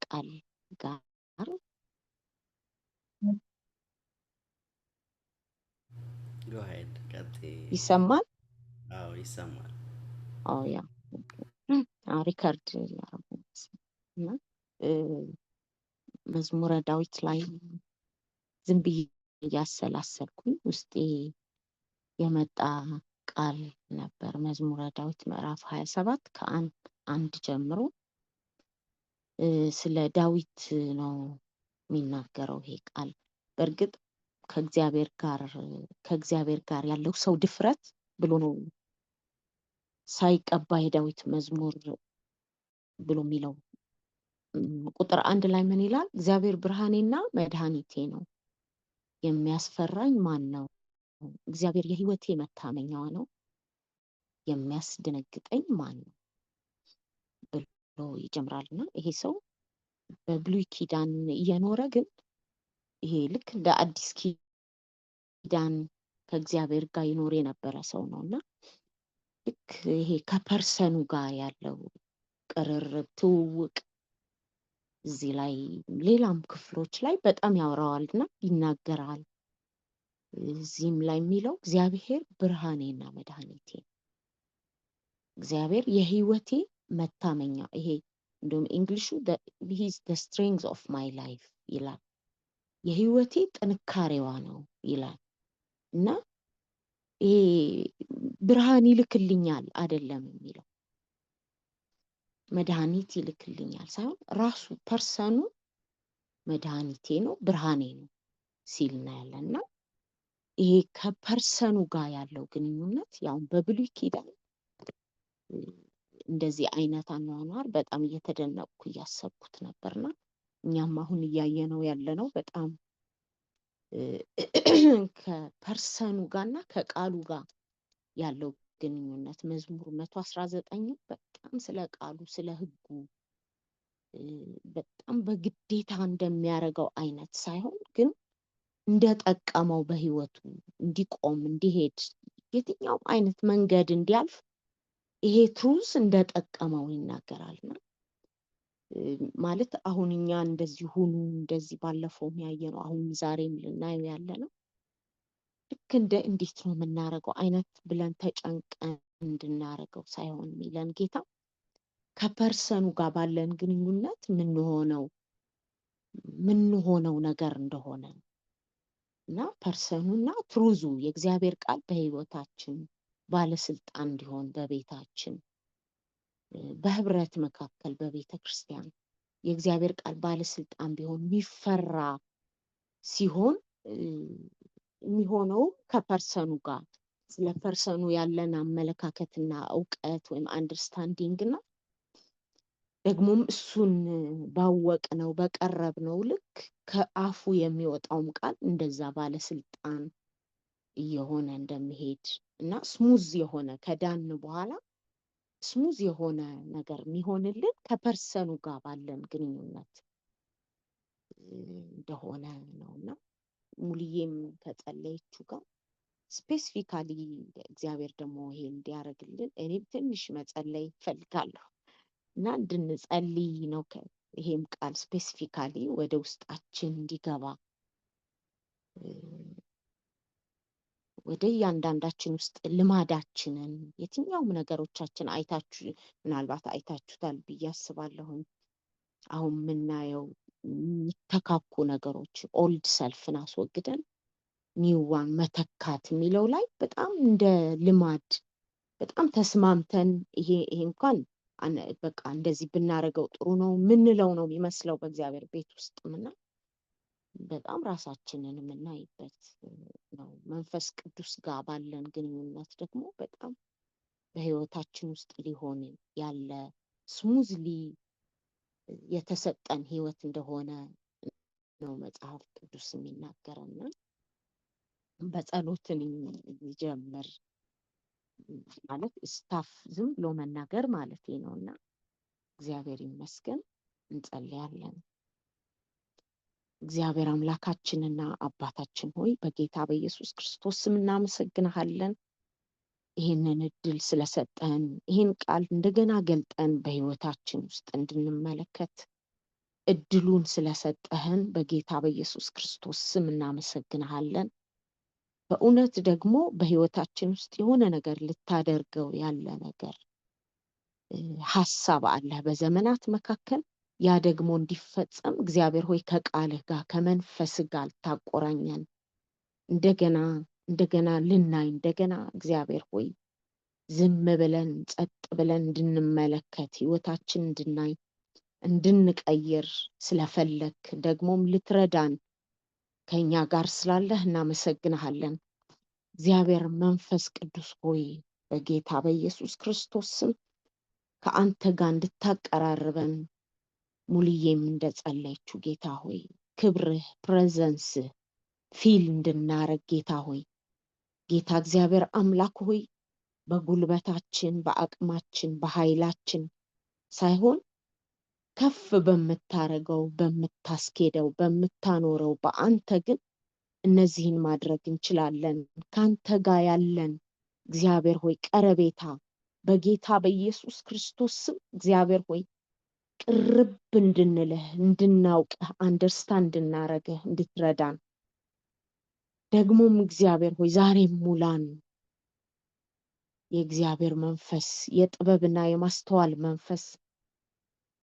ቃል ጋር Go ahead, ይሰማል? አዎ ይሰማል። አዎ ያ ሪከርድ ያደረጉ እና መዝሙረ ዳዊት ላይ ዝም ብዬ እያሰላሰልኩኝ ውስጤ የመጣ ቃል ነበር። መዝሙረ ዳዊት ምዕራፍ 27 ከአንድ ጀምሮ ስለ ዳዊት ነው የሚናገረው ይሄ ቃል። በእርግጥ ከእግዚአብሔር ጋር ያለው ሰው ድፍረት ብሎ ነው ሳይቀባ የዳዊት መዝሙር ብሎ የሚለው። ቁጥር 1 ላይ ምን ይላል? እግዚአብሔር ብርሃኔና መድኃኒቴ ነው፣ የሚያስፈራኝ ማን ነው? እግዚአብሔር የሕይወቴ መታመኛዋ ነው፣ የሚያስደነግጠኝ ማን ነው ብሎ ይጀምራልና ይሄ ሰው በብሉይ ኪዳን እየኖረ ግን ይሄ ልክ እንደ አዲስ ኪዳን ከእግዚአብሔር ጋር ይኖር የነበረ ሰው ነውና ልክ ይሄ ከፐርሰኑ ጋር ያለው ቅርርብ ትውውቅ እዚህ ላይ ሌላም ክፍሎች ላይ በጣም ያወራዋልና ይናገራል። እዚህም ላይ የሚለው እግዚአብሔር ብርሃኔና መድኃኒቴ፣ እግዚአብሔር የህይወቴ መታመኛ፣ ይሄ እንደውም እንግሊሹ he is the strength of my life ይላል። የህይወቴ ጥንካሬዋ ነው ይላል። እና ይሄ ብርሃን ይልክልኛል አይደለም የሚለው፣ መድኃኒት ይልክልኛል ሳይሆን ራሱ ፐርሰኑ መድኃኒቴ ነው ብርሃኔ ነው ሲል እናያለንና ይሄ ከፐርሰኑ ጋር ያለው ግንኙነት ያው በብሉይ ኪዳን እንደዚህ አይነት አኗኗር በጣም እየተደነቅኩ እያሰብኩት ነበርና እኛም አሁን እያየነው ያለነው በጣም ከፐርሰኑ ጋርና ከቃሉ ጋር ያለው ግንኙነት። መዝሙር 119 በጣም ስለ ቃሉ ስለ ህጉ በጣም በግዴታ እንደሚያደርገው አይነት ሳይሆን ግን እንደጠቀመው በህይወቱ እንዲቆም እንዲሄድ የትኛውም አይነት መንገድ እንዲያልፍ ይሄ ትሩዝ እንደጠቀመው ይናገራልና ማለት አሁን እኛ እንደዚህ ሁኑ እንደዚህ ባለፈው ያየነው አሁን ዛሬም ልናየው ያለነው ልክ እንዴት ነው የምናደርገው አይነት ብለን ተጨንቀን እንድናደርገው ሳይሆን የሚለን ጌታ ከፐርሰኑ ጋር ባለን ግንኙነት ምንሆነው ነገር እንደሆነ እና ፐርሰኑና ትሩዙ የእግዚአብሔር ቃል በህይወታችን ባለስልጣን እንዲሆን በቤታችን በህብረት መካከል በቤተ ክርስቲያን የእግዚአብሔር ቃል ባለስልጣን ቢሆን የሚፈራ ሲሆን የሚሆነው ከፐርሰኑ ጋር ስለ ፐርሰኑ ያለን አመለካከትና እውቀት ወይም አንደርስታንዲንግ እና ደግሞም እሱን ባወቅነው በቀረብነው ልክ ከአፉ የሚወጣውም ቃል እንደዛ ባለስልጣን እየሆነ እንደሚሄድ እና ስሙዝ የሆነ ከዳን በኋላ ስሙዝ የሆነ ነገር የሚሆንልን ከፐርሰኑ ጋር ባለን ግንኙነት እንደሆነ ነውና ሙልዬም ከጸለየችው ጋር ስፔሲፊካሊ እግዚአብሔር ደግሞ ይሄ እንዲያደርግልን እኔም ትንሽ መጸለይ እፈልጋለሁ እና እንድንጸልይ ነው። ይሄም ቃል ስፔሲፊካሊ ወደ ውስጣችን እንዲገባ ወደ እያንዳንዳችን ውስጥ ልማዳችንን የትኛውም ነገሮቻችን ምናልባት አይታችሁታል ብዬ አስባለሁኝ። አሁን የምናየው የሚተካኩ ነገሮች ኦልድ ሰልፍን አስወግደን ኒዋን መተካት የሚለው ላይ በጣም እንደ ልማድ በጣም ተስማምተን ይሄ እንኳን በቃ እንደዚህ ብናደርገው ጥሩ ነው ምንለው ነው የሚመስለው በእግዚአብሔር ቤት ውስጥምና በጣም ራሳችንን የምናይበት ነው። መንፈስ ቅዱስ ጋር ባለን ግንኙነት ደግሞ በጣም በህይወታችን ውስጥ ሊሆን ያለ ስሙዝሊ የተሰጠን ህይወት እንደሆነ ነው መጽሐፍ ቅዱስ የሚናገረና በጸሎትን ይጀምር ማለት ስታፍ ዝም ብሎ መናገር ማለት ነውና እግዚአብሔር ይመስገን እንጸልያለን። እግዚአብሔር አምላካችንና አባታችን ሆይ በጌታ በኢየሱስ ክርስቶስ ስም እናመሰግንሃለን። ይህንን እድል ስለሰጠን ይህን ቃል እንደገና ገልጠን በህይወታችን ውስጥ እንድንመለከት እድሉን ስለሰጠህን በጌታ በኢየሱስ ክርስቶስ ስም እናመሰግንሃለን። በእውነት ደግሞ በህይወታችን ውስጥ የሆነ ነገር ልታደርገው ያለ ነገር ሐሳብ አለ በዘመናት መካከል። ያ ደግሞ እንዲፈጸም እግዚአብሔር ሆይ ከቃልህ ጋር ከመንፈስህ ጋር ልታቆራኘን እንደገና ልናይ እንደገና እግዚአብሔር ሆይ ዝም ብለን ጸጥ ብለን እንድንመለከት ህይወታችን እንድናይ እንድንቀይር ስለፈለክ ደግሞም ልትረዳን ከኛ ጋር ስላለህ እናመሰግንሃለን። እግዚአብሔር መንፈስ ቅዱስ ሆይ በጌታ በኢየሱስ ክርስቶስ ስም ከአንተ ጋር እንድታቀራርበን ሙልዬም እንደጸለየችው ጌታ ሆይ ክብርህ ፕሬዘንስ ፊል እንድናረግ ጌታ ሆይ ጌታ እግዚአብሔር አምላክ ሆይ በጉልበታችን በአቅማችን በኃይላችን ሳይሆን ከፍ በምታረገው በምታስኬደው በምታኖረው በአንተ ግን እነዚህን ማድረግ እንችላለን። ካንተ ጋር ያለን እግዚአብሔር ሆይ ቀረቤታ በጌታ በኢየሱስ ክርስቶስ ስም እግዚአብሔር ሆይ ቅርብ እንድንልህ እንድናውቅህ አንደርስታንድ እንድናረግህ እንድትረዳን ደግሞም እግዚአብሔር ሆይ ዛሬም ሙላን። የእግዚአብሔር መንፈስ የጥበብና የማስተዋል መንፈስ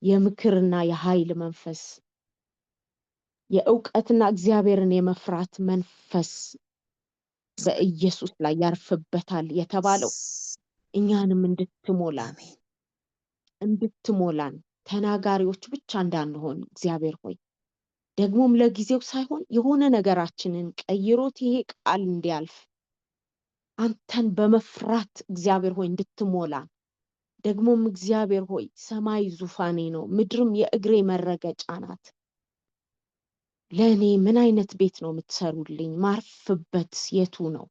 የምክርና የኃይል መንፈስ የእውቀትና እግዚአብሔርን የመፍራት መንፈስ በኢየሱስ ላይ ያርፍበታል የተባለው እኛንም እንድትሞላን ተናጋሪዎች ብቻ እንዳንሆን እግዚአብሔር ሆይ ደግሞም ለጊዜው ሳይሆን የሆነ ነገራችንን ቀይሮት ይሄ ቃል እንዲያልፍ አንተን በመፍራት እግዚአብሔር ሆይ እንድትሞላን ደግሞም እግዚአብሔር ሆይ ሰማይ ዙፋኔ ነው ምድርም የእግሬ መረገጫ ናት። ለእኔ ምን አይነት ቤት ነው የምትሰሩልኝ? ማርፍበት የቱ ነው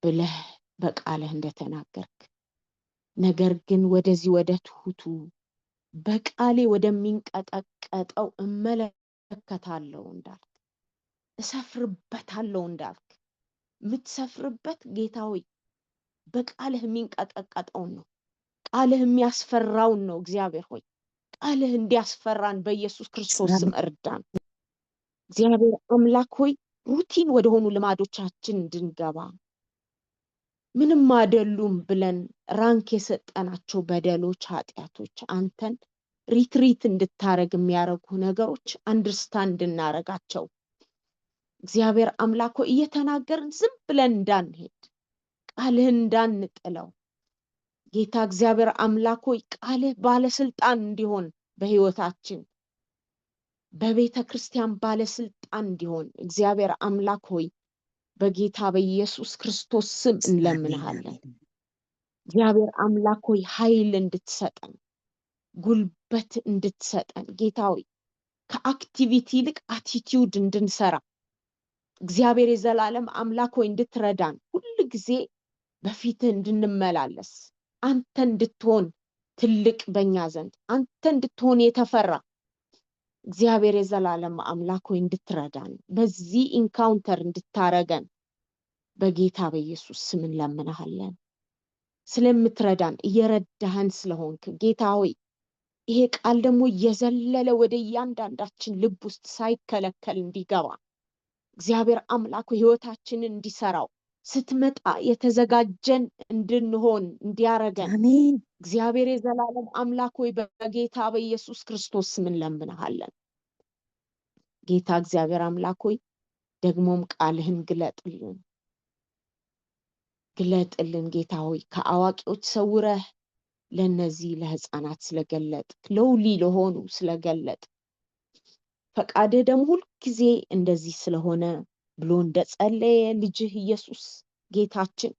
ብለህ በቃልህ እንደተናገርክ ነገር ግን ወደዚህ ወደ ትሁቱ በቃሌ ወደሚንቀጠቀጠው እመለከታለሁ እንዳልክ እሰፍርበታለሁ እንዳልክ የምትሰፍርበት ጌታ ሆይ በቃልህ የሚንቀጠቀጠውን ነው ቃልህ የሚያስፈራውን ነው። እግዚአብሔር ሆይ ቃልህ እንዲያስፈራን በኢየሱስ ክርስቶስ ስም እርዳን። እግዚአብሔር አምላክ ሆይ ሩቲን ወደሆኑ ልማዶቻችን እንድንገባ ምንም አይደሉም ብለን ራንክ የሰጠናቸው በደሎች ኃጢያቶች አንተን ሪትሪት እንድታረግ የሚያረጉ ነገሮች አንደርስታንድ እናረጋቸው እግዚአብሔር አምላክ ሆይ እየተናገርን ዝም ብለን እንዳንሄድ ቃልህን እንዳንጥለው ጌታ እግዚአብሔር አምላክ ሆይ ቃልህ ባለስልጣን እንዲሆን በህይወታችን በቤተ ክርስቲያን ባለስልጣን እንዲሆን እግዚአብሔር አምላክ ሆይ በጌታ በኢየሱስ ክርስቶስ ስም እንለምንሃለን። እግዚአብሔር አምላክ ሆይ ኃይል እንድትሰጠን ጉልበት እንድትሰጠን ጌታ ሆይ ከአክቲቪቲ ይልቅ አቲቲዩድ እንድንሰራ እግዚአብሔር የዘላለም አምላክ ሆይ እንድትረዳን ሁሉ ጊዜ በፊትህ እንድንመላለስ አንተ እንድትሆን ትልቅ በእኛ ዘንድ አንተ እንድትሆን የተፈራ እግዚአብሔር የዘላለም አምላክ ሆይ እንድትረዳን በዚህ ኢንካውንተር እንድታረገን በጌታ በኢየሱስ ስም እንለምንሃለን። ስለምትረዳን እየረዳህን ስለሆንክ ጌታ ሆይ ይሄ ቃል ደግሞ እየዘለለ ወደ እያንዳንዳችን ልብ ውስጥ ሳይከለከል እንዲገባ እግዚአብሔር አምላክ ህይወታችንን እንዲሰራው ስትመጣ የተዘጋጀን እንድንሆን እንዲያረገን እግዚአብሔር የዘላለም አምላክ ሆይ በጌታ በኢየሱስ ክርስቶስ ስም እንለምንሃለን። ጌታ እግዚአብሔር አምላክ ሆይ ደግሞም ቃልህን ግለጥልን ጌታ ሆይ ከአዋቂዎች ሰውረህ ለነዚህ ለህፃናት ስለገለጥ ለውሊ ለሆኑ ስለገለጥ ፈቃድህ ደግሞ ሁልጊዜ እንደዚህ ስለሆነ ብሎ እንደጸለየ ልጅህ ኢየሱስ ጌታችን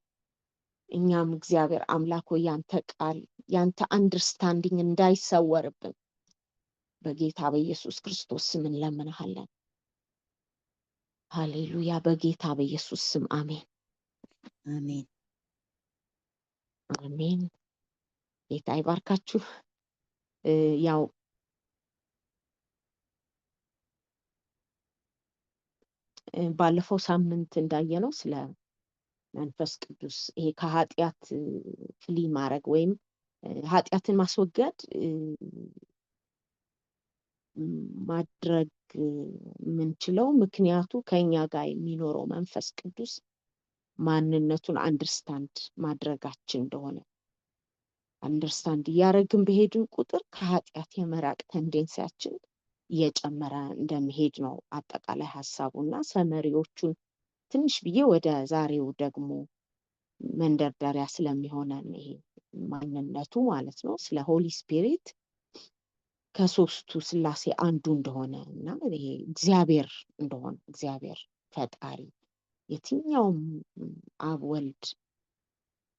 እኛም እግዚአብሔር አምላክ ሆይ ያንተ ቃል ያንተ አንደርስታንዲንግ እንዳይሰወርብን በጌታ በኢየሱስ ክርስቶስ ስም እንለምንሃለን። ሃሌሉያ። በጌታ በኢየሱስ ስም አሜን አሜን አሜን። ጌታ ይባርካችሁ። ያው ባለፈው ሳምንት እንዳየነው ስለ መንፈስ ቅዱስ ይሄ ከኃጢያት ፍሊ ማድረግ ወይም ኃጢያትን ማስወገድ ማድረግ የምንችለው ምክንያቱ ከኛ ጋር የሚኖረው መንፈስ ቅዱስ ማንነቱን አንደርስታንድ ማድረጋችን እንደሆነ አንደርስታንድ እያደረግን በሄድን ቁጥር ከኃጢአት የመራቅ ቴንዴንሲያችን እየጨመረ እንደሚሄድ ነው አጠቃላይ ሀሳቡና ሰመሪዎቹን ትንሽ ብዬ ወደ ዛሬው ደግሞ መንደርደሪያ ስለሚሆነን ይሄ ማንነቱ ማለት ነው ስለ ሆሊ ስፒሪት ከሶስቱ ስላሴ አንዱ እንደሆነ እና ይሄ እግዚአብሔር እንደሆነ እግዚአብሔር ፈጣሪ የትኛውም አብ ወልድ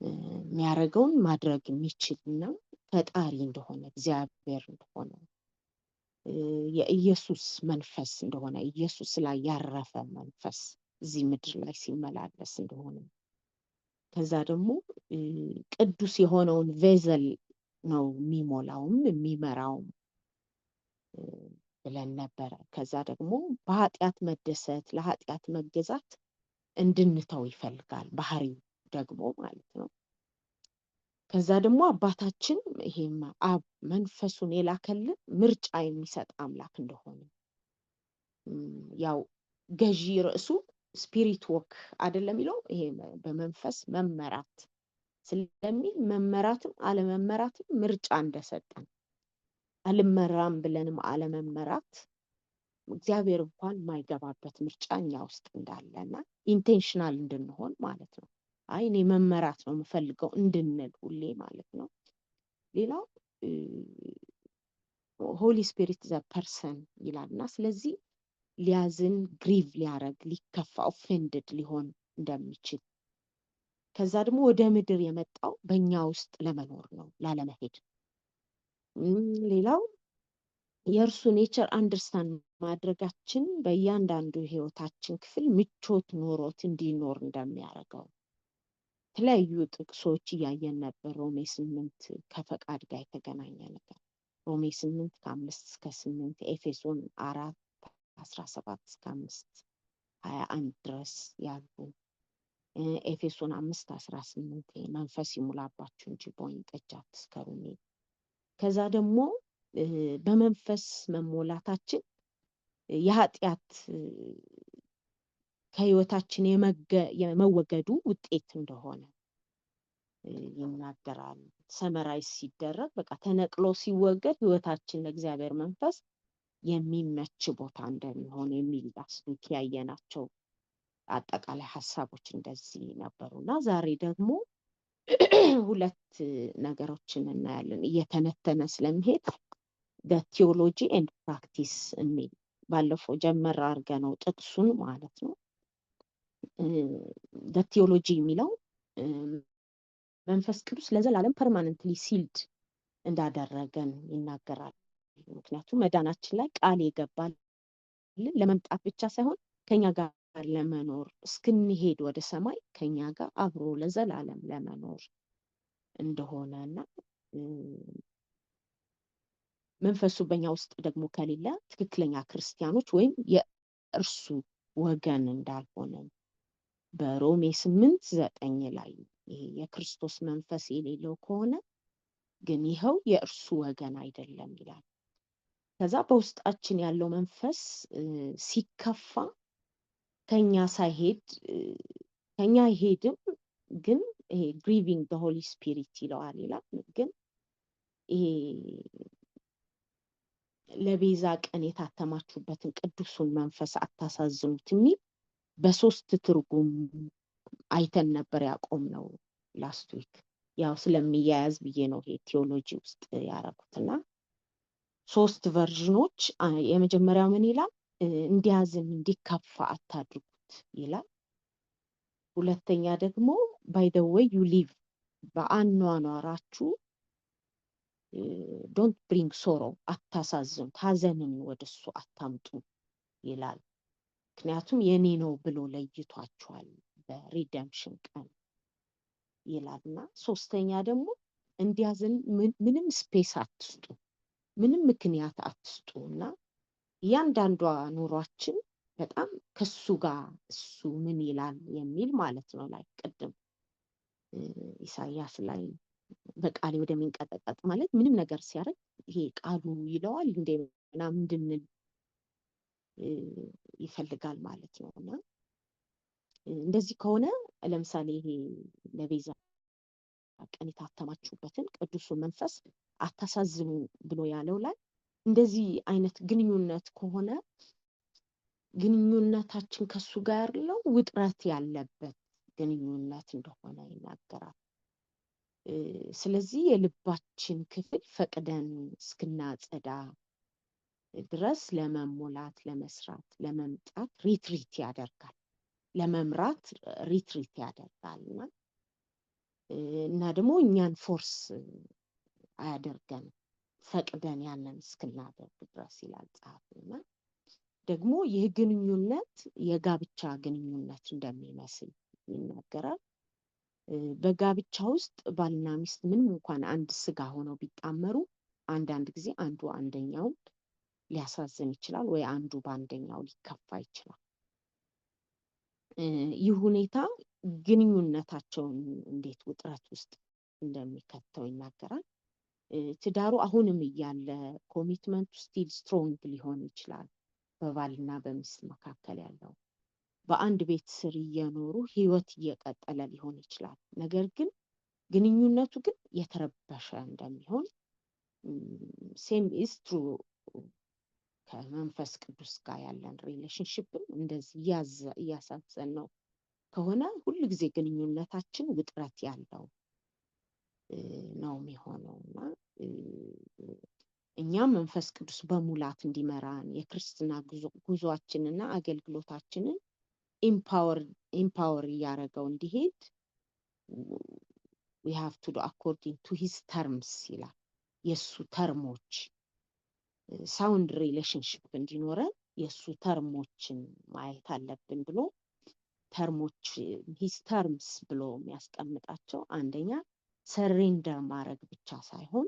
የሚያደርገውን ማድረግ የሚችልና ፈጣሪ እንደሆነ እግዚአብሔር እንደሆነ የኢየሱስ መንፈስ እንደሆነ ኢየሱስ ላይ ያረፈ መንፈስ እዚህ ምድር ላይ ሲመላለስ እንደሆነ ከዛ ደግሞ ቅዱስ የሆነውን ቬዘል ነው የሚሞላውም የሚመራውም ብለን ነበረ። ከዛ ደግሞ በኃጢአት መደሰት ለኃጢአት መገዛት እንድንተው ይፈልጋል ባህሪው ደግሞ ማለት ነው። ከዛ ደግሞ አባታችን ይሄም አብ መንፈሱን የላከልን ምርጫ የሚሰጥ አምላክ እንደሆነ ያው ገዢ ርዕሱ ስፒሪት ወክ አይደለም ይለው ይሄ በመንፈስ መመራት ስለሚል መመራትም አለመመራትም ምርጫ እንደሰጠን አልመራም ብለንም አለመመራት እግዚአብሔር እንኳን ማይገባበት ምርጫ እኛ ውስጥ እንዳለና ኢንቴንሽናል እንድንሆን ማለት ነው። አይ እኔ መመራት ነው የምፈልገው እንድንል ሁሌ ማለት ነው። ሌላው ሆሊ ስፒሪት ዘ ፐርሰን ይላልና ስለዚህ ሊያዝን ግሪቭ ሊያረግ ሊከፋ ኦፌንድድ ሊሆን እንደሚችል ከዛ ደግሞ ወደ ምድር የመጣው በእኛ ውስጥ ለመኖር ነው ላለመሄድ። ሌላው የእርሱ ኔቸር አንደርስታንድ ማድረጋችን በእያንዳንዱ ህይወታችን ክፍል ምቾት ኖሮት እንዲኖር እንደሚያደርገው የተለያዩ ጥቅሶች እያየን ነበር። ሮሜ 8 ከፈቃድ ጋር የተገናኘ ነገር ሮሜ 8 ከ5-8 ኤፌሶን 4:17-5:21 ድረስ ያሉ ኤፌሶን 5:18 መንፈስ ይሙላባችሁ እንጂ በወይን ጠጅ አትስከሩ። ከዛ ደግሞ በመንፈስ መሞላታችን የኃጢአት ከህይወታችን የመወገዱ ውጤት እንደሆነ ይናገራል። ሰመራይዝ ሲደረግ በቃ ተነቅሎ ሲወገድ ህይወታችን ለእግዚአብሔር መንፈስ የሚመች ቦታ እንደሚሆን የሚል አስልክ ያየናቸው አጠቃላይ ሀሳቦች እንደዚህ ነበሩና ዛሬ ደግሞ ሁለት ነገሮችን እናያለን እየተነተነ ስለሚሄድ ቲዮሎጂ ኤንድ ፕራክቲስ የሚል ባለፈው ጀመር አድርገነው ጥቅሱን ማለት ነው። ቲዮሎጂ የሚለው መንፈስ ቅዱስ ለዘላለም ፐርማነንትሊ ሲልድ እንዳደረገን ይናገራል። ምክንያቱም መዳናችን ላይ ቃል የገባል ለመምጣት ብቻ ሳይሆን ከኛ ጋር ለመኖር እስክንሄድ ወደ ሰማይ ከኛ ጋር አብሮ ለዘላለም ለመኖር እንደሆነና መንፈሱ በእኛ ውስጥ ደግሞ ከሌለ ትክክለኛ ክርስቲያኖች ወይም የእርሱ ወገን እንዳልሆነ በሮሜ 8:9 ላይ የክርስቶስ መንፈስ የሌለው ከሆነ ግን ይኸው የእርሱ ወገን አይደለም ይላል። ከዛ በውስጣችን ያለው መንፈስ ሲከፋ ከኛ ሳይሄድ ከኛ ይሄድም ግን ይሄ ግሪቪንግ ዘ ሆሊ ስፒሪት ይለዋል ይላል። ግን ይሄ ለቤዛ ቀን የታተማችሁበትን ቅዱሱን መንፈስ አታሳዝኑት የሚል በሶስት ትርጉም አይተን ነበር ያቆምነው ላስት ዊክ። ያው ስለሚያያዝ ብዬ ነው ይሄ ቲዮሎጂ ውስጥ ያደረኩትና ሶስት ቨርዥኖች የመጀመሪያው ምን ይላል? እንዲያዝን እንዲከፋ አታድርጉት ይላል። ሁለተኛ ደግሞ by the way you live በአኗኗራችሁ don't bring sorrow አታሳዝኑት ሀዘንን ወደሱ አታምጡ ይላል። ምክንያቱም የኔ ነው ብሎ ለይቷቸዋል በሪደምፕሽን ቀን ይላልና ሶስተኛ ደግሞ እንዲያዝን ምንም ስፔስ አትስጡ ምንም ምክንያት አትስጡና እያንዳንዷ ኑሯችን በጣም ከሱ ጋር እሱ ምን ይላል የሚል ማለት ነው። ላይ ቅድም ኢሳያስ ላይ በቃሌ ወደሚንቀጠቀጥ ማለት ምንም ነገር ሲያደርግ ይሄ ቃሉ ይለዋል እንደ ምናምን እንድንል ይፈልጋል ማለት ነው። እና እንደዚህ ከሆነ ለምሳሌ ይሄ ለቤዛ ቀን የታተማችሁበትን ቅዱሱ መንፈስ አታሳዝኑ ብሎ ያለው ላይ እንደዚህ አይነት ግንኙነት ከሆነ ግንኙነታችን ከሱ ጋር ያለው ውጥረት ያለበት ግንኙነት እንደሆነ ይናገራል። ስለዚህ የልባችን ክፍል ፈቅደን እስክናጸዳ ድረስ ለመሞላት፣ ለመስራት፣ ለመምጣት ሪትሪት ያደርጋል፣ ለመምራት ሪትሪት ያደርጋል እና ደግሞ እኛን ፎርስ አያደርገንም ፈቅደን ያንን እስክናደርግ ድረስ ይላል ጸሐፊውና ደግሞ ይህ ግንኙነት የጋብቻ ግንኙነት እንደሚመስል ይናገራል። በጋብቻ ውስጥ ባልና ሚስት ምንም እንኳን አንድ ስጋ ሆነው ቢጣመሩ አንዳንድ ጊዜ አንዱ አንደኛውን ሊያሳዝን ይችላል ወይ አንዱ በአንደኛው ሊከፋ ይችላል። ይህ ሁኔታ ግንኙነታቸውን እንዴት ውጥረት ውስጥ እንደሚከተው ይናገራል። ትዳሩ አሁንም እያለ ኮሚትመንቱ ስቲል ስትሮንግ ሊሆን ይችላል በባልና በሚስት መካከል ያለው በአንድ ቤት ስር እየኖሩ ህይወት እየቀጠለ ሊሆን ይችላል። ነገር ግን ግንኙነቱ ግን የተረበሸ እንደሚሆን ሴም ኢዝ ትሩ ከመንፈስ ቅዱስ ጋር ያለን ሪሌሽንሽፕም እንደዚህ እያሳዘን ነው ከሆነ ሁሉ ጊዜ ግንኙነታችን ውጥረት ያለው ነው የሚሆነው እና እኛም መንፈስ ቅዱስ በሙላት እንዲመራን የክርስትና ጉዟችንና አገልግሎታችንን ኢምፓወር እያደረገው እንዲሄድ we have to do according to his terms ይላል። የሱ ተርሞች ሳውንድ ሪሌሽንሽፕ እንዲኖረን የሱ ተርሞችን ማየት አለብን ብሎ ተርሞች ሂስ ተርምስ ብሎ የሚያስቀምጣቸው አንደኛ ሰሬንደር ማድረግ ብቻ ሳይሆን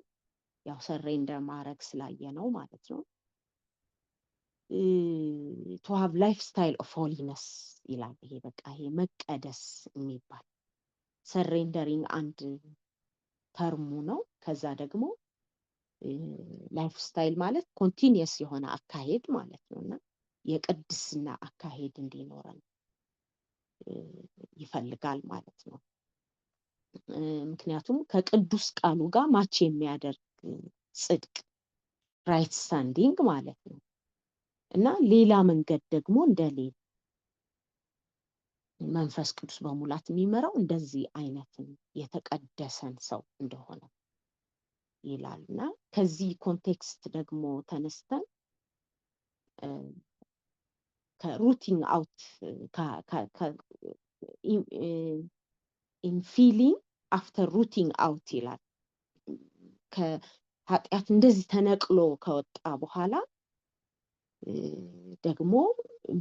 ያው ሰሬንደር ማድረግ ስላየ ነው ማለት ነው። to have lifestyle of holiness ይላል። ይሄ በቃ ይሄ መቀደስ የሚባል ሰሬንደሪንግ አንድ ተርሙ ነው። ከዛ ደግሞ ላይፍ ስታይል ማለት ኮንቲኒየስ የሆነ አካሄድ ማለት ነውና የቅድስና አካሄድ እንዲኖረን ይፈልጋል ማለት ነው። ምክንያቱም ከቅዱስ ቃሉ ጋር ማች የሚያደርግ ጽድቅ ራይት ስታንዲንግ ማለት ነው እና ሌላ መንገድ ደግሞ እንደሌለ መንፈስ ቅዱስ በሙላት የሚመራው እንደዚህ አይነትን የተቀደሰን ሰው እንደሆነ ይላልና ከዚህ ኮንቴክስት ደግሞ ተነስተን ከሩቲንግ አውት ኢን ፊሊንግ አፍተር ሩቲንግ አውት ይላል። ከኃጢአት እንደዚህ ተነቅሎ ከወጣ በኋላ ደግሞ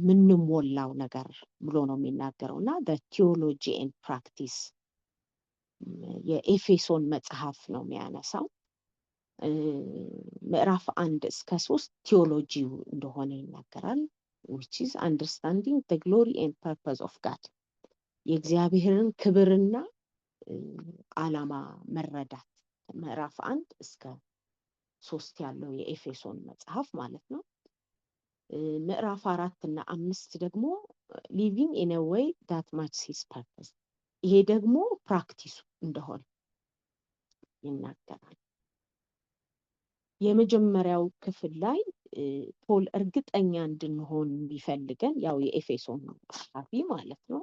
ምንሞላው ነገር ብሎ ነው የሚናገረው እና ቲዮሎጂ ኤንድ ፕራክቲስ የኤፌሶን መጽሐፍ ነው የሚያነሳው። ምዕራፍ 1-3 ቲዮሎጂው እንደሆነ ይናገራል። which is understanding the glory and purpose of God የእግዚአብሔርን ክብርና ዓላማ መረዳት ምዕራፍ 1-3 ያለው የኤፌሶን መጽሐፍ ማለት ነው። ምዕራፍ 4-5 ደግሞ living in a way that matches his purpose ይሄ ደግሞ ፕራክቲሱ እንደሆነ ይናገራል። የመጀመሪያው ክፍል ላይ ፖል እርግጠኛ እንድንሆን ቢፈልገን ያው የኤፌሶን ጸሐፊ ማለት ነው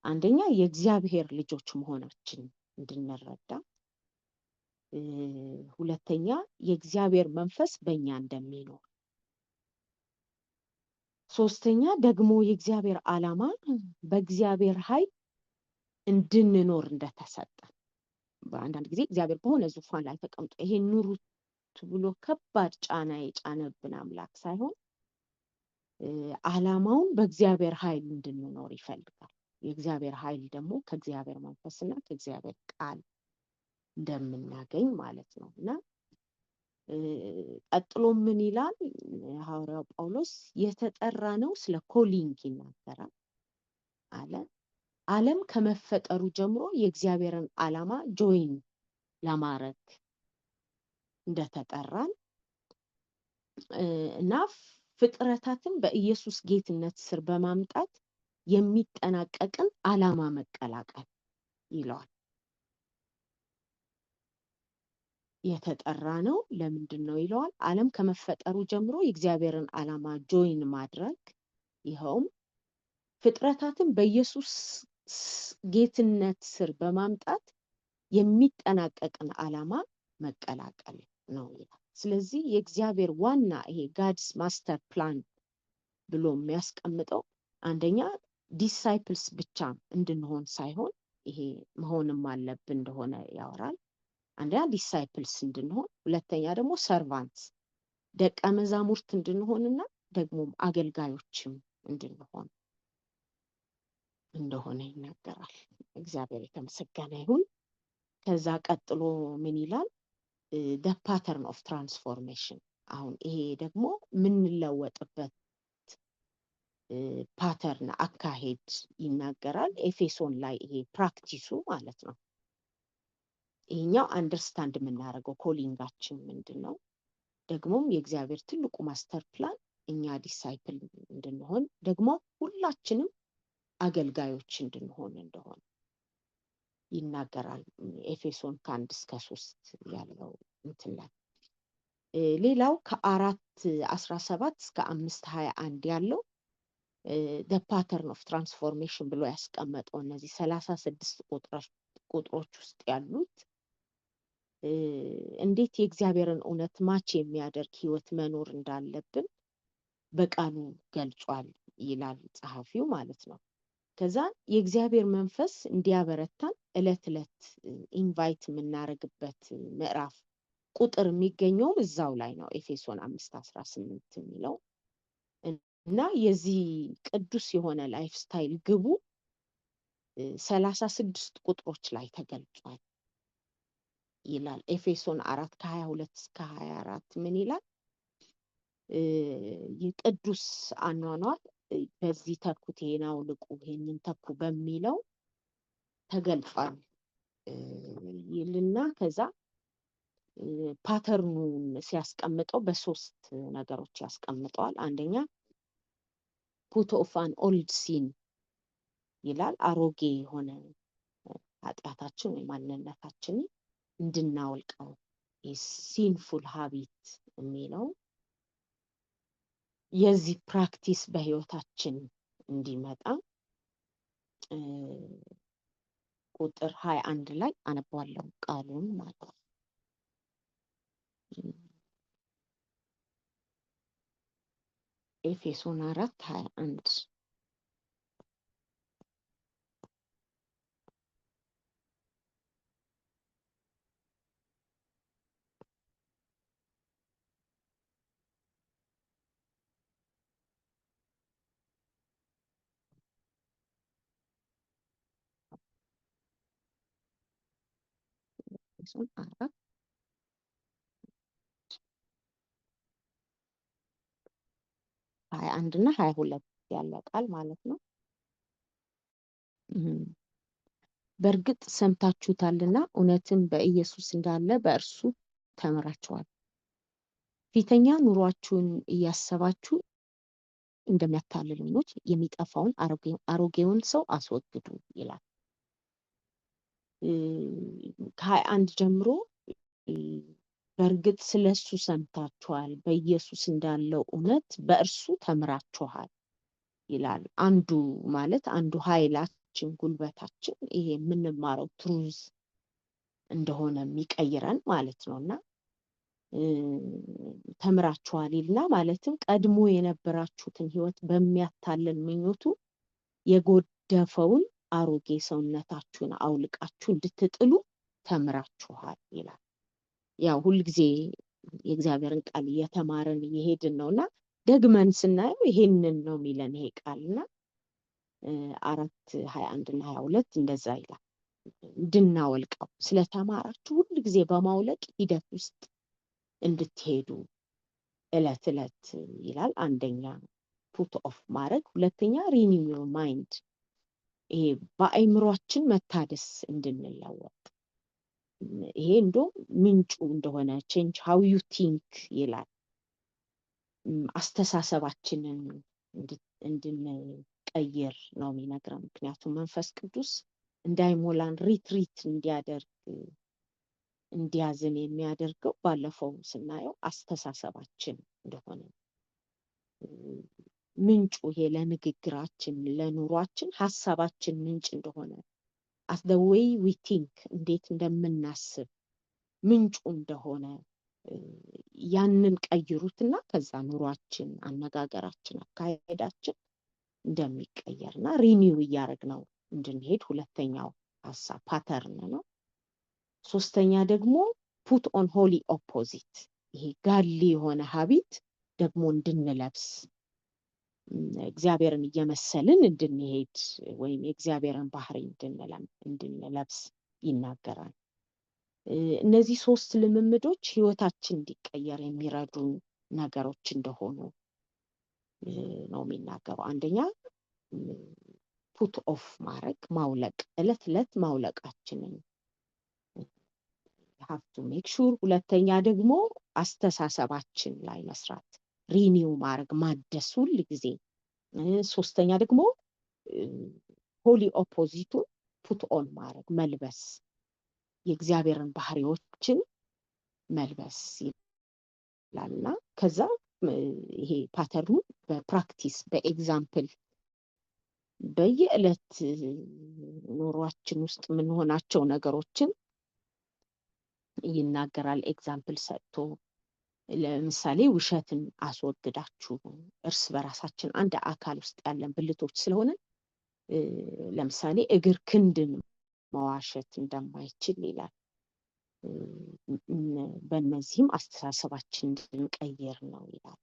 አንደኛ የእግዚአብሔር ልጆች መሆናችን እንድንረዳ፣ ሁለተኛ የእግዚአብሔር መንፈስ በእኛ እንደሚኖር፣ ሶስተኛ ደግሞ የእግዚአብሔር ዓላማ በእግዚአብሔር ኃይል እንድንኖር እንደተሰጠ በአንዳንድ ጊዜ እግዚአብሔር በሆነ ዙፋን ላይ ተቀምጦ ይሄን ኑሩት ብሎ ከባድ ጫና የጫነብን አምላክ ሳይሆን ዓላማውን በእግዚአብሔር ኃይል እንድንኖር ይፈልጋል። የእግዚአብሔር ኃይል ደግሞ ከእግዚአብሔር መንፈስና ከእግዚአብሔር ቃል እንደምናገኝ ማለት ነው እና ቀጥሎ ምን ይላል ሐዋርያው ጳውሎስ የተጠራ ነው ስለ ኮሊንግ ይናገራል አለ። ዓለም ከመፈጠሩ ጀምሮ የእግዚአብሔርን ዓላማ ጆይን ለማድረግ እንደተጠራን እና ፍጥረታትን በኢየሱስ ጌትነት ስር በማምጣት የሚጠናቀቅን ዓላማ መቀላቀል ይለዋል። የተጠራ ነው ለምንድን ነው ይለዋል። ዓለም ከመፈጠሩ ጀምሮ የእግዚአብሔርን ዓላማ ጆይን ማድረግ፣ ይኸውም ፍጥረታትን በኢየሱስ ጌትነት ስር በማምጣት የሚጠናቀቅን ዓላማ መቀላቀል ነው ይላል። ስለዚህ የእግዚአብሔር ዋና ይሄ ጋድስ ማስተር ፕላን ብሎ የሚያስቀምጠው አንደኛ ዲሳይፕልስ ብቻ እንድንሆን ሳይሆን ይሄ መሆንም አለብን እንደሆነ ያወራል። አንደኛ ዲሳይፕልስ እንድንሆን፣ ሁለተኛ ደግሞ ሰርቫንትስ ደቀ መዛሙርት እንድንሆንና ደግሞም አገልጋዮችም እንድንሆን እንደሆነ ይናገራል። እግዚአብሔር የተመሰገነ ይሁን። ከዛ ቀጥሎ ምን ይላል? the pattern of transformation። አሁን ይሄ ደግሞ የምንለወጥበት ፓተርን አካሄድ ይናገራል። ኤፌሶን ላይ ይሄ ፕራክቲሱ ማለት ነው። ይሄኛው አንደርስታንድ የምናደርገው ኮሊንጋችን ምንድን ነው፣ ደግሞም የእግዚአብሔር ትልቁ ማስተር ፕላን እኛ ዲሳይፕል እንድንሆን ደግሞ ሁላችንም አገልጋዮች እንድንሆን እንደሆነ ይናገራል። ኤፌሶን 1-3 ያለው እንትን ላይ ሌላው ከ4:17 እስከ 5:21 ያለው the pattern of transformation ብሎ ያስቀመጠው እነዚህ 36 ቁጥሮች ውስጥ ያሉት እንዴት የእግዚአብሔርን እውነት ማች የሚያደርግ ህይወት መኖር እንዳለብን በቃሉ ገልጿል ይላል ጸሐፊው ማለት ነው። ከዛ የእግዚአብሔር መንፈስ እንዲያበረታን እለት እለት ኢንቫይት የምናደርግበት ምዕራፍ ቁጥር የሚገኘውም እዛው ላይ ነው፣ ኤፌሶን 5:18 የሚለው እና የዚህ ቅዱስ የሆነ ላይፍ ስታይል ግቡ 36 ቁጥሮች ላይ ተገልጿል ይላል። ኤፌሶን 4:22 እስከ 24 ምን ይላል? የቅዱስ አኗኗር በዚህ ተኩት ይሄን አውልቁ ይሄንን ተኩ በሚለው ተገልጿል ይልና ከዛ ፓተርኑን ሲያስቀምጠው በሶስት ነገሮች ያስቀምጠዋል። አንደኛ ፑት ኦፍ አን ኦልድ ሲን ይላል። አሮጌ የሆነ ኃጢአታችን ወይ ማንነታችንን እንድናወልቀው ሲንፉል ሃቢት የሚለው የዚህ ፕራክቲስ በህይወታችን እንዲመጣ ቁጥር 21 ላይ አነባለሁ ቃሉን ማለት ነው። ኤፌሶን 4:21 ኤፌሶን 4 21 እና 22 ያለ ቃል ማለት ነው። በእርግጥ ሰምታችሁታልና እውነትም በኢየሱስ እንዳለ በእርሱ ተምራችኋል። ፊተኛ ኑሯችሁን እያሰባችሁ እንደሚያታልሉኞች የሚጠፋውን አሮጌውን ሰው አስወግዱ ይላል። ከ21 ጀምሮ በእርግጥ ስለሱ ሰምታችኋል፣ በኢየሱስ እንዳለው እውነት በእርሱ ተምራችኋል ይላል። አንዱ ማለት አንዱ ኃይላችን ጉልበታችን ይሄ የምንማረው ትሩዝ እንደሆነ የሚቀይረን ማለት ነውና ተምራችኋል ይልና ማለትም ቀድሞ የነበራችሁትን ህይወት በሚያታልል ምኞቱ የጎደፈውን አሮጌ ሰውነታችሁን አውልቃችሁ እንድትጥሉ ተምራችኋል ይላል። ያው ሁልጊዜ የእግዚአብሔርን ቃል እየተማረን እየሄድን ነውና ደግመን ስናየው ይሄንን ነው የሚለን ይሄ ቃልና 4:21 እና 22 እንደዛ ይላል። እንድናወልቀው ስለተማራችሁ ሁልጊዜ በማውለቅ ሂደት ውስጥ እንድትሄዱ እለት እለት ይላል። አንደኛ ፑት ኦፍ ማድረግ፣ ሁለተኛ ሪኒው ዮር ማይንድ ይሄ በአእምሯችን መታደስ እንድንለወጥ ይሄ እንደውም ምንጩ እንደሆነ ቼንጅ ሃው ዩ ቲንክ ይላል። አስተሳሰባችንን እንድንቀይር ነው የሚነግረን። ምክንያቱም መንፈስ ቅዱስ እንዳይሞላን ሪትሪት እንዲያዝን የሚያደርገው ባለፈው ስናየው አስተሳሰባችን እንደሆነ ምንጩ ይሄ ለንግግራችን ለኑሯችን ሀሳባችን ምንጭ እንደሆነ as the way we think እንዴት እንደምናስብ ምንጩ እንደሆነ ያንን ቀይሩትና ከዛ ኑሯችን አነጋገራችን አካሄዳችን እንደሚቀየርና ሪኒው እያደረግነው እንድንሄድ ሁለተኛው ሀሳብ ፓተርን ነው። ሶስተኛ ደግሞ ፑት ኦን ሆሊ ኦፖዚት ይሄ ጋሊ የሆነ ሀቢት ደግሞ እንድንለብስ እግዚአብሔርን እየመሰልን እንድንሄድ ወይም የእግዚአብሔርን ባህሪ እንድንለብስ ይናገራል። እነዚህ ሶስት ልምምዶች ህይወታችን እንዲቀየር የሚረዱ ነገሮች እንደሆኑ ነው የሚናገረው። አንደኛ ፑት ኦፍ ማድረግ ማውለቅ፣ እለት እለት ማውለቃችንን have to make sure። ሁለተኛ ደግሞ አስተሳሰባችን ላይ መስራት ሪኒው ማድረግ ማደስ ሁል ጊዜ። ሶስተኛ ደግሞ ሆሊ ኦፖዚቱ ፑት ኦን ማድረግ መልበስ፣ የእግዚአብሔርን ባህሪዎችን መልበስ ይላልና ከዛ ይሄ ፓተርኑ በፕራክቲስ በኤግዛምፕል በየዕለት ኑሯችን ውስጥ የምንሆናቸው ነገሮችን ይናገራል። ኤግዛምፕል ሰጥቶ ለምሳሌ ውሸትን አስወግዳችሁ እርስ በራሳችን አንድ አካል ውስጥ ያለን ብልቶች ስለሆነ ለምሳሌ እግር ክንድን መዋሸት እንደማይችል ይላል። በእነዚህም አስተሳሰባችን እንድንቀይር ነው ይላል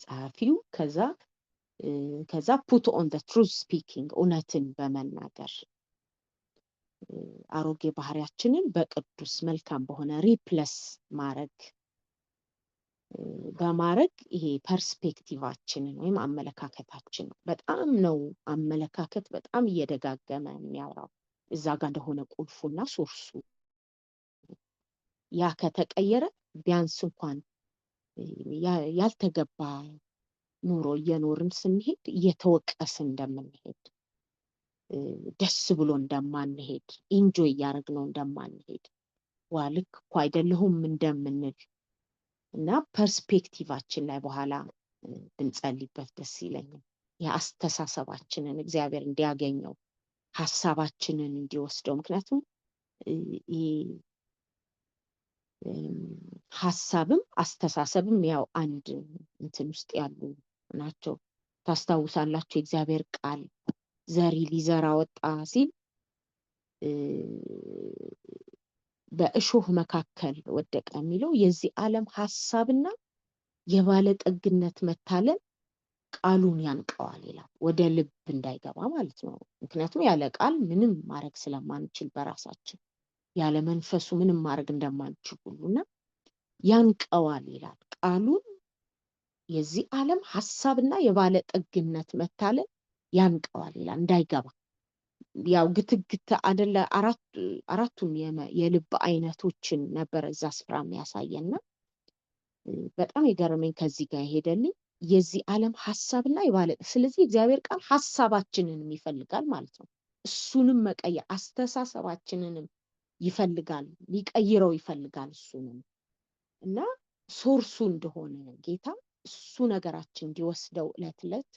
ጸሐፊው። ከዛ ፑት ኦን ዘ ትሩዝ ስፒኪንግ እውነትን በመናገር አሮጌ ባህሪያችንን በቅዱስ መልካም በሆነ ሪፕለስ በማድረግ ይሄ ፐርስፔክቲቫችንን ወይም አመለካከታችን በጣም ነው አመለካከት በጣም እየደጋገመ የሚያወራው እዛ ጋር እንደሆነ ቁልፉና ሶርሱ ያ ከተቀየረ ቢያንስ እንኳን ያልተገባ ኑሮ እየኖርን ስንሄድ እየተወቀስን እንደምንሄድ ደስ ብሎ እንደማንሄድ ኢንጆይ እያደረግነው እንደማንሄድ ልክ እኮ አይደለሁም እንደምንል እና ፐርስፔክቲቫችን ላይ በኋላ ብንጸልይበት ደስ ይለኛል። የአስተሳሰባችንን እግዚአብሔር እንዲያገኘው ሀሳባችንን እንዲወስደው። ምክንያቱም ሀሳብም አስተሳሰብም ያው አንድ እንትን ውስጥ ያሉ ናቸው። ታስታውሳላችሁ የእግዚአብሔር ቃል ዘሪ ሊዘራ ወጣ ሲል በእሾህ መካከል ወደቀ የሚለው የዚህ ዓለም ሀሳብና የባለጠግነት መታለል ቃሉን ያንቀዋል ይላል። ወደ ልብ እንዳይገባ ማለት ነው። ምክንያቱም ያለ ቃል ምንም ማድረግ ስለማንችል በራሳችን ያለ መንፈሱ ምንም ማድረግ እንደማንችል ሁሉና ያንቀዋል ይላል። ቃሉን የዚህ ዓለም ሀሳብና የባለጠግነት መታለል ያንቀዋል ይላል እንዳይገባ። ያው ግትግት አይደለ አራቱም የልብ አይነቶችን ነበር እዛ ስፍራ የሚያሳየና በጣም የገረመኝ ከዚህ ጋር ይሄደልኝ የዚህ ዓለም ሀሳብና ስለዚህ እግዚአብሔር ቃል ሀሳባችንን ይፈልጋል ማለት ነው። እሱንም መቀየር አስተሳሰባችንንም ይፈልጋል፣ ሊቀይረው ይፈልጋል እሱንም እና ሶርሱ እንደሆነ ጌታ እሱ ነገራችን እንዲወስደው እለት እለት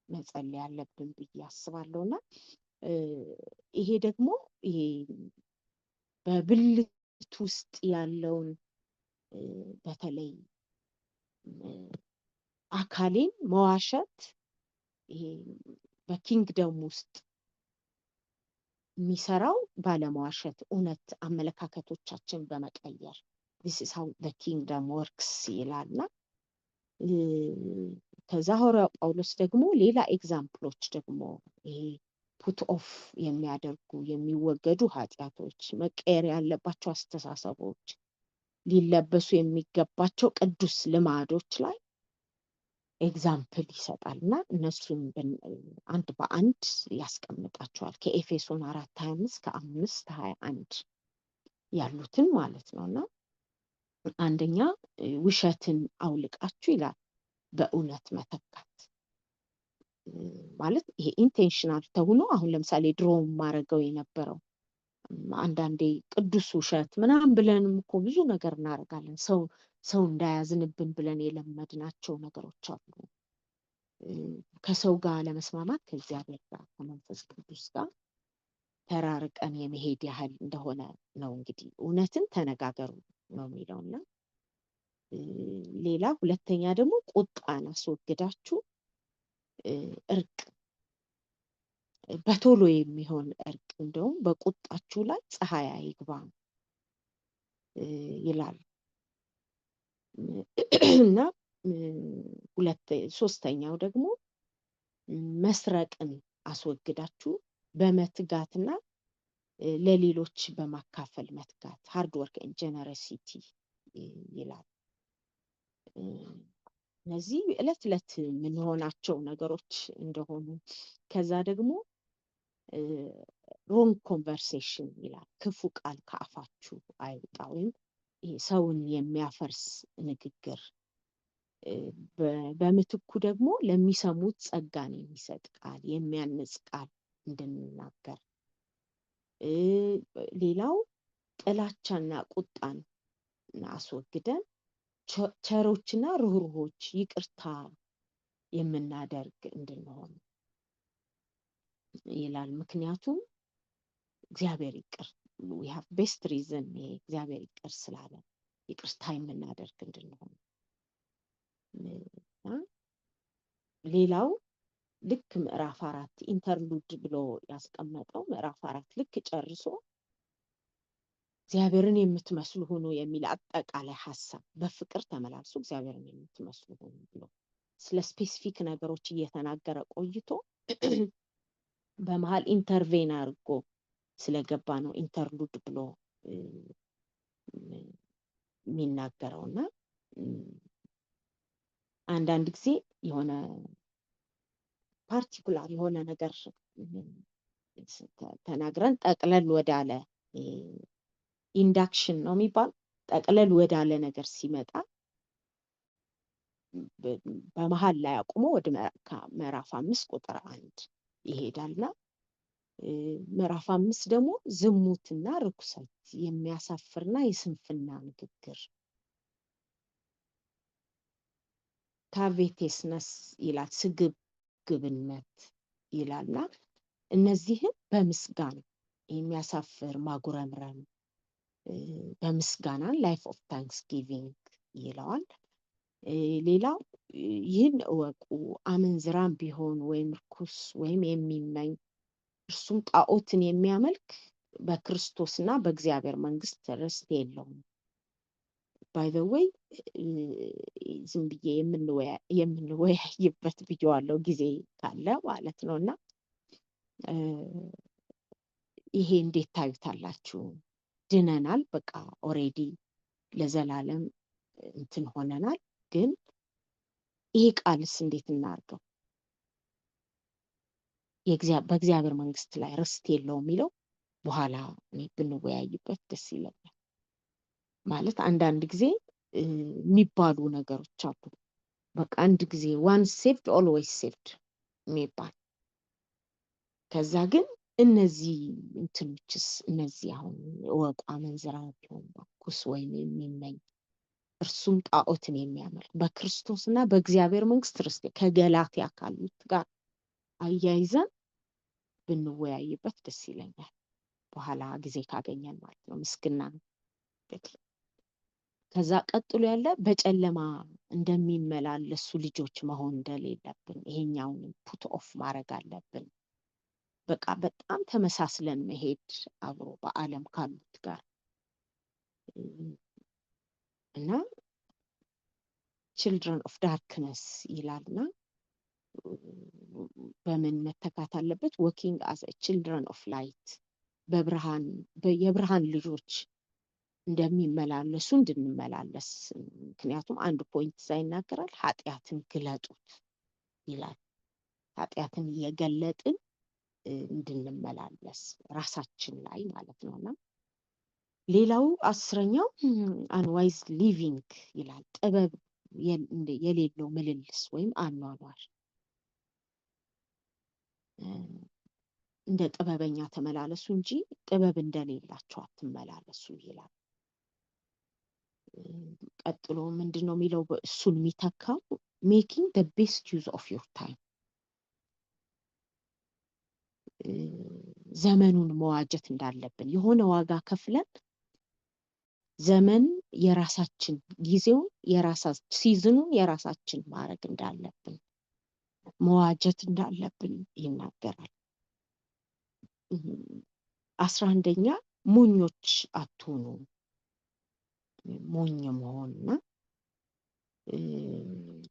መጸለይ ያለብን ብዬ አስባለሁና ይሄ ደግሞ ይሄ በብልት ውስጥ ያለውን በተለይ አካሌን መዋሸት ይሄ በኪንግደም ውስጥ የሚሰራው ባለመዋሸት እውነት አመለካከቶቻችን በመቀየር this is how the kingdom works ይላልና ከዛ ሐዋርያው ጳውሎስ ደግሞ ሌላ ኤግዛምፕሎች ደግሞ ይሄ ፑት ኦፍ የሚያደርጉ የሚወገዱ ኃጢአቶች፣ መቀየር ያለባቸው አስተሳሰቦች፣ ሊለበሱ የሚገባቸው ቅዱስ ልማዶች ላይ ኤግዛምፕል ይሰጣልና እነሱን አንድ በአንድ ያስቀምጣቸዋል። ከኤፌሶን 4:25 ከ5:21 ያሉትን ማለት ነውና አንደኛ ውሸትን አውልቃችሁ ይላል። በእውነት መተካት ማለት ይሄ ኢንቴንሽናል ተሆኖ አሁን ለምሳሌ ድሮ ማረገው የነበረው አንዳንዴ ቅዱስ ውሸት ምናምን ብለንም እኮ ብዙ ነገር እናደርጋለን። ሰው እንዳያዝንብን ብለን የለመድናቸው ነገሮች አሉ። ከሰው ጋር ለመስማማት ከእግዚአብሔር ጋር ከመንፈስ ቅዱስ ጋር ተራርቀን የመሄድ ያህል እንደሆነ ነው። እንግዲህ እውነትን ተነጋገሩ ነው የሚለውና ሌላ ሁለተኛ ደግሞ ቁጣን አስወግዳችሁ እርቅ፣ በቶሎ የሚሆን እርቅ፣ እንደውም በቁጣችሁ ላይ ፀሐይ አይግባ ይላል እና ሶስተኛው ደግሞ መስረቅን አስወግዳችሁ በመትጋትና ለሌሎች በማካፈል መትጋት፣ ሃርድ ወርክ ኤንድ ጀነረሲቲ ይላል። እነዚህ ዕለት ዕለት የምንሆናቸው ነገሮች እንደሆኑ ከዛ ደግሞ ሮንግ ኮንቨርሴሽን ይላል። ክፉ ቃል ከአፋችሁ አይውጣ፣ ወይም ሰውን የሚያፈርስ ንግግር፣ በምትኩ ደግሞ ለሚሰሙት ጸጋን የሚሰጥ ቃል፣ የሚያንጽ ቃል እንድንናገር። ሌላው ጥላቻና ቁጣን አስወግደን ቸሮችና ርህሩሆች፣ ይቅርታ የምናደርግ እንድንሆን ይላል። ምክንያቱም እግዚአብሔር ይቅር we have best reason እግዚአብሔር ይቅር ስላለ ይቅርታ የምናደርግ እንድንሆን። ሌላው ልክ ምዕራፍ 4 ኢንተርሉድ ብሎ ያስቀመጠው ምዕራፍ 4 ልክ ጨርሶ እግዚአብሔርን የምትመስሉ ሆኖ የሚል አጠቃላይ ሐሳብ፣ በፍቅር ተመላልሱ እግዚአብሔርን የምትመስሉ ሆኖ ብሎ ስለ ስፔሲፊክ ነገሮች እየተናገረ ቆይቶ በመሃል ኢንተርቬን አድርጎ ስለገባ ነው ኢንተርሉድ ብሎ የሚናገረውና አንዳንድ ጊዜ የሆነ ፓርቲኩላር የሆነ ነገር ተናግረን ጠቅለል ወዳለ ኢንዳክሽን ነው የሚባል ጠቅለል ወዳለ ነገር ሲመጣ በመሃል ላይ አቁሞ ወደ ምዕራፍ 5 ቁጥር 1 ይሄዳልና ምዕራፍ 5 ደግሞ ዝሙትና ርኩሰት፣ የሚያሳፍርና የስንፍና ንግግር፣ ካቬቴስነስ ይላል፣ ስግብግብነት ይላልና እነዚህን በምስጋና የሚያሳፍር ማጉረምረም በምስጋና ላይፍ ኦፍ ታንክስጊቪንግ ይለዋል። ሌላው ይህን እወቁ፣ አመንዝራም ቢሆን ወይም ርኩስ ወይም የሚመኝ እርሱም ጣዖትን የሚያመልክ በክርስቶስና በእግዚአብሔር መንግስት ርስት የለውም። ባይ ዘ ዌይ ዝም ብዬ የምንወያይበት ብዬዋለሁ ጊዜ ካለ ማለት ነው። እና ይሄ እንዴት ታዩታላችሁ? ድነናል፣ በቃ ኦሬዲ ለዘላለም እንትን ሆነናል። ግን ይሄ ቃልስ እንዴት እናርገው? በእግዚአብሔር መንግስት ላይ ርስት የለውም የሚለው በኋላ ብንወያይበት ደስ ይለኛል። ማለት አንዳንድ ጊዜ የሚባሉ ነገሮች አሉ። በቃ አንድ ጊዜ ዋንስ ሴቭድ ኦልዌይስ ሴቭድ የሚባል፣ ከዛ ግን እነዚህ እንትኖችስ እነዚህ አሁን እወቁ፣ አመንዝራ ቢሆን ርኩስ ወይም የሚመኝ እርሱም ጣዖትን የሚያመልክ በክርስቶስና በእግዚአብሔር መንግስት ርስት፣ ከገላትያ ካሉት ጋር አያይዘን ብንወያይበት ደስ ይለኛል። በኋላ ጊዜ ካገኘን ማለት ነው። ምስግና ነው። ከዛ ቀጥሎ ያለ በጨለማ እንደሚመላለሱ ልጆች መሆን እንደሌለብን፣ ይሄኛውን ፑት ኦፍ ማድረግ አለብን። በቃ በጣም ተመሳስለን መሄድ አብሮ በዓለም ካሉት ጋር እና ችልድረን ኦፍ ዳርክነስ ይላልና በምን መተካት አለበት? ወኪንግ አዝ ችልድረን ኦፍ ላይት፣ የብርሃን ልጆች እንደሚመላለሱ እንድንመላለስ። ምክንያቱም አንድ ፖይንት እዛ ይናገራል፣ ኃጢአትን ግለጡት ይላል። ኃጢአትን እየገለጥን እንድንመላለስ ራሳችን ላይ ማለት ነውና ሌላው 10ኛው አንዋይዝ ሊቪንግ ይላል። ጥበብ የሌለው ምልልስ ወይም አኗኗር እንደ ጥበበኛ ተመላለሱ እንጂ ጥበብ እንደሌላቸው አትመላለሱ ይላል። ቀጥሎ ምንድነው የሚለው? እሱን የሚተካው making the best use of your time፣ ዘመኑን መዋጀት እንዳለብን የሆነ ዋጋ ከፍለን ዘመን የራሳችን ጊዜውን የራሳችን ሲዝኑን የራሳችን ማድረግ እንዳለብን መዋጀት እንዳለብን ይናገራል። 11ኛ ሞኞች አትሁኑ። ሞኝ መሆንና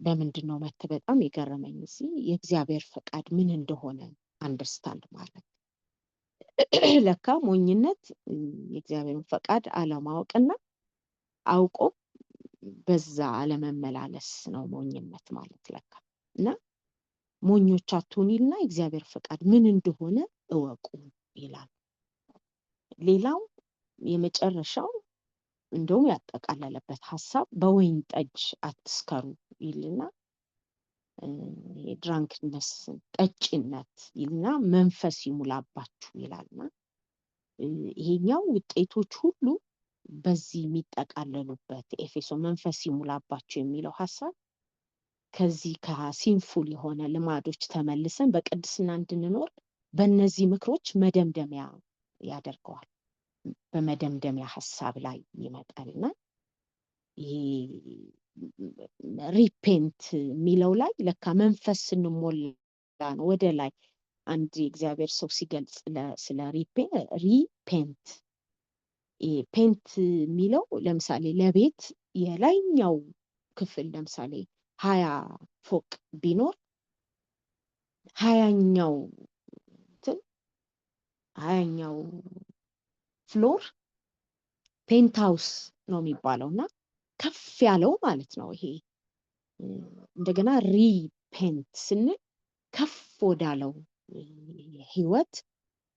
ለምንድን ነው በጣም የገረመኝ እዚህ የእግዚአብሔር ፈቃድ ምን እንደሆነ አንደርስታንድ ማለት ለካ ሞኝነት የእግዚአብሔርን ፈቃድ አለማወቅና አውቆ በዛ አለመመላለስ ነው ሞኝነት ማለት ለካ። እና ሞኞች አትሁኑና የእግዚአብሔር ፈቃድ ምን እንደሆነ እወቁ ይላል። ሌላው የመጨረሻው እንደውም ያጠቃለለበት ሀሳብ በወይን ጠጅ አትስከሩ ይልና የድራንክነስ ጠጪነት ይልና መንፈስ ይሙላባችሁ ይላልና ይሄኛው ውጤቶች ሁሉ በዚህ የሚጠቃለሉበት ኤፌሶን መንፈስ ይሙላባችሁ የሚለው ሀሳብ ከዚህ ከሲንፉል የሆነ ልማዶች ተመልሰን በቅድስና እንድንኖር በእነዚህ ምክሮች መደምደሚያ ያደርገዋል። በመደምደሚያ ሀሳብ ላይ ይመጣልና ይሄ ሪፔንት የሚለው ላይ ለካ መንፈስ ስንሞላ ነው። ወደ ላይ አንድ የእግዚአብሔር ሰው ሲገልጽ ስለ ሪፔንት ፔንት የሚለው ለምሳሌ ለቤት የላይኛው ክፍል ለምሳሌ 20 ፎቅ ቢኖር 20ኛው ፍሎር ፔንት ሃውስ ነው የሚባለውና ከፍ ያለው ማለት ነው። ይሄ እንደገና ሪፔንት ስንል ከፍ ወዳለው ህይወት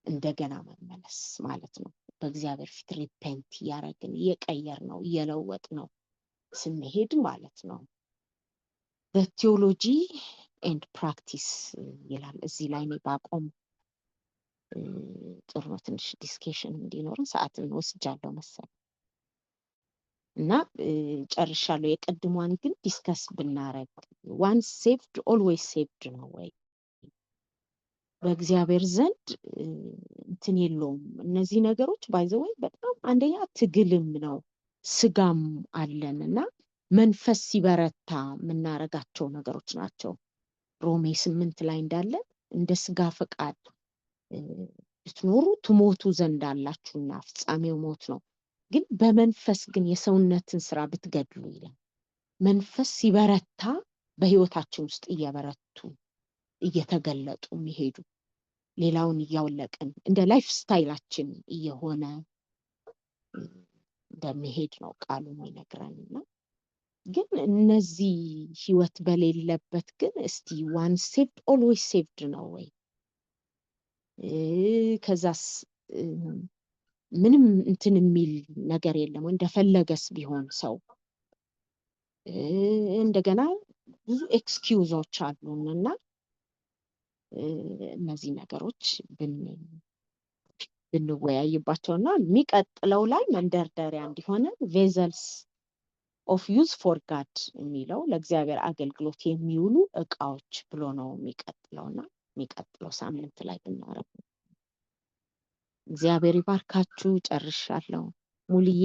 እንደገና መመለስ ማለት ነው። በእግዚአብሔር ፊት ሪፔንት እያደረግን እየቀየር ነው እየለወጥ ነው ስንሄድ ማለት ነው። በቲዮሎጂ ኤንድ ፕራክቲስ ይላል እዚህ ላይ ነው ባቆም ጥሩ ነው። ትንሽ ዲስከሽን እንዲኖርን ሰዓትን ወስጃለሁ መሰለኝ እና ጨርሻለሁ። የቀድሟን ግን ዲስከስ ብናረግ ዋንስ ሴቭድ ኦልዌይስ ሴቭድ ነው ወይ? በእግዚአብሔር ዘንድ እንትን የለውም። እነዚህ ነገሮች ባይዘወይ በጣም አንደኛ ትግልም ነው ስጋም አለን እና መንፈስ ሲበረታ የምናረጋቸው ነገሮች ናቸው። ሮሜ 8 ላይ እንዳለን እንደ ስጋ ፈቃድ ብትኖሩ ትሞቱ ዘንድ አላችሁና ፍጻሜው ሞት ነው። ግን በመንፈስ ግን የሰውነትን ስራ ብትገድሉ ይላል። መንፈስ ሲበረታ በህይወታችን ውስጥ እየበረቱ እየተገለጡ የሚሄዱ ሌላውን እያወለቅን እንደ ላይፍ ስታይላችን እየሆነ እንደሚሄድ ነው ቃሉ የሚነግረንና ግን እነዚህ ህይወት በሌለበት ግን እስቲ ዋን ሴቭድ ኦልዌይስ ሴቭድ ነው ወይ? ከዛስ ምንም እንትን የሚል ነገር የለም እንደፈለገስ ቢሆን ሰው እንደገና ብዙ ኤክስኪውዞች አሉንና እነዚህ ነገሮች ብንወያይባቸውና የሚቀጥለው ላይ መንደርደሪያ እንዲሆነ ቬዘልስ ኦፍ ዩዝ ፎር ጋድ የሚለው ለእግዚአብሔር አገልግሎት የሚውሉ እቃዎች ብሎ ነው የሚቀጥለውና የሚቀጥለው ሳምንት ላይ ብናረግ እግዚአብሔር ይባርካችሁ። ጨርሻለሁ ሙልዬ።